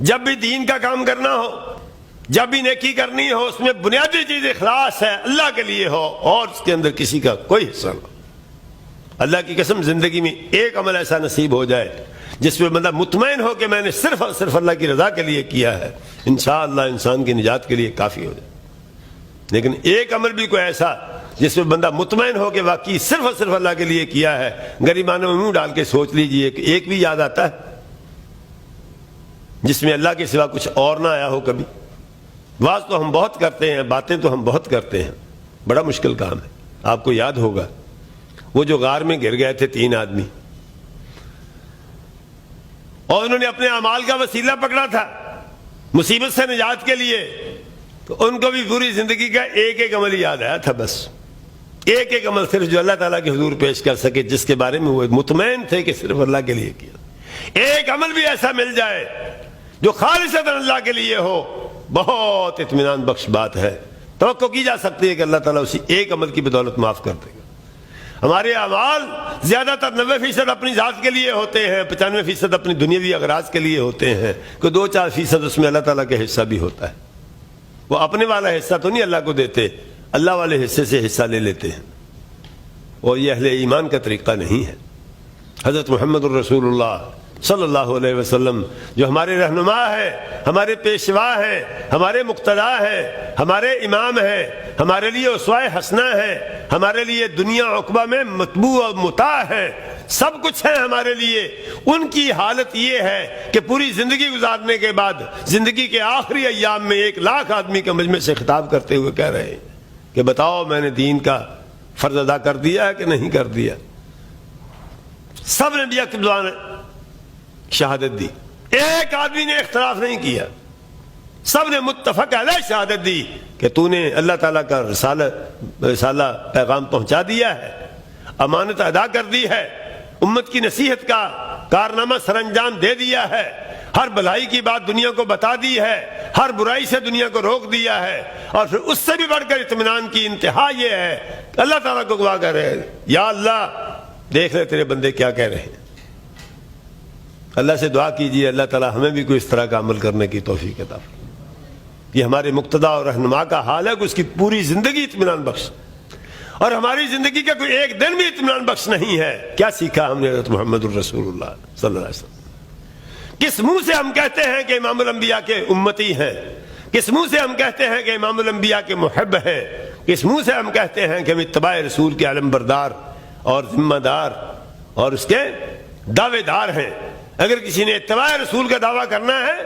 جب بھی دین کا کام کرنا ہو، جب بھی نیکی کرنی ہو، اس میں بنیادی چیز اخلاص ہے، اللہ کے لیے ہو اور اس کے اندر کسی کا کوئی حصہ نہ ہو۔ اللہ کی قسم زندگی میں ایک عمل ایسا نصیب ہو جائے جس میں بندہ مطمئن ہو کہ میں نے صرف اور صرف اللہ کی رضا کے لیے کیا ہے، انشاءاللہ انسان کی نجات کے لیے کافی ہو جائے۔ لیکن ایک عمل بھی کوئی ایسا جس میں بندہ مطمئن ہو کہ واقعی صرف اور صرف اللہ کے لیے کیا ہے، غریبانوں میں منہ ڈال کے سوچ لیجئے کہ ایک بھی یاد آتا ہے جس میں اللہ کے سوا کچھ اور نہ آیا ہو کبھی؟ واز تو ہم بہت کرتے ہیں، باتیں تو ہم بہت کرتے ہیں، بڑا مشکل کام ہے۔ آپ کو یاد ہوگا وہ جو غار میں گر گئے تھے 3 آدمی، اور انہوں نے اپنے اعمال کا وسیلہ پکڑا تھا مصیبت سے نجات کے لیے، تو ان کو بھی پوری زندگی کا ایک ایک عمل یاد آیا تھا، بس ایک ایک عمل صرف جو اللہ تعالیٰ کے حضور پیش کر سکے، جس کے بارے میں وہ مطمئن تھے کہ صرف اللہ کے لیے کیا۔ ایک عمل بھی ایسا مل جائے جو خالصتاً اللہ کے لیے ہو، بہت اطمینان بخش بات ہے۔ توقع کی جا سکتی ہے کہ اللہ تعالیٰ اسی ایک عمل کی بدولت معاف کر دے گا۔ ہمارے اعمال زیادہ تر 90% اپنی ذات کے لیے ہوتے ہیں، 95% اپنی دنیاوی اغراض کے لیے ہوتے ہیں، کہ 2-4% اس میں اللہ تعالیٰ کا حصہ بھی ہوتا ہے۔ وہ اپنے والا حصہ تو نہیں اللہ کو دیتے، اللہ والے حصے سے حصہ لے لیتے ہیں، اور یہ اہل ایمان کا طریقہ نہیں ہے۔ حضرت محمد الرسول اللہ صلی اللہ علیہ وسلم جو ہمارے رہنما ہے، ہمارے پیشوا ہے، ہمارے مقتدا ہے، ہمارے امام ہے، ہمارے لیے اسوہ حسنہ ہے، ہمارے لیے دنیا عقبہ میں متبوع و مطاع ہے، سب کچھ ہے ہمارے لیے۔ ان کی حالت یہ ہے کہ پوری زندگی گزارنے کے بعد زندگی کے آخری ایام میں 1,00,000 آدمی کے مجمع سے خطاب کرتے ہوئے کہہ رہے ہیں کہ بتاؤ میں نے دین کا فرض ادا کر دیا ہے کہ نہیں کر دیا؟ سب نے بھی اقبال شہادت دی، ایک آدمی نے اختلاف نہیں کیا، سب نے متفق علیہ شہادت دی کہ تو نے اللہ تعالیٰ کا رسالہ پیغام پہنچا دیا ہے، امانت ادا کر دی ہے، امت کی نصیحت کا کارنامہ سر انجام دے دیا ہے، ہر بھلائی کی بات دنیا کو بتا دی ہے، ہر برائی سے دنیا کو روک دیا ہے، اور پھر اس سے بھی بڑھ کر اطمینان کی انتہا یہ ہے کہ اللہ تعالیٰ کو گواہ کر رہے ہیں، یا اللہ دیکھ لے تیرے بندے کیا کہہ رہے ہیں۔ اللہ سے دعا کیجیے اللہ تعالیٰ ہمیں بھی کوئی اس طرح کا عمل کرنے کی توفیق عطا فرمائے۔ یہ ہمارے مقتدا اور رہنما کا حال ہے کہ اس کی پوری زندگی اطمینان بخش، اور ہماری زندگی کا کوئی ایک دن بھی اطمینان بخش نہیں ہے۔ کیا سیکھا ہم نے حضرت محمد الرسول اللہ صلی اللہ علیہ وسلم؟ کس منہ سے ہم کہتے ہیں کہ امام الانبیاء کے امتی ہیں؟ کس منہ سے ہم کہتے ہیں کہ امام الانبیاء کے محب ہیں؟ کس منہ سے ہم کہتے ہیں کہ ہم اتباع رسول کے علم بردار اور ذمہ دار اور اس کے دعوے دار ہیں؟ اگر کسی نے اتباع رسول کا دعویٰ کرنا ہے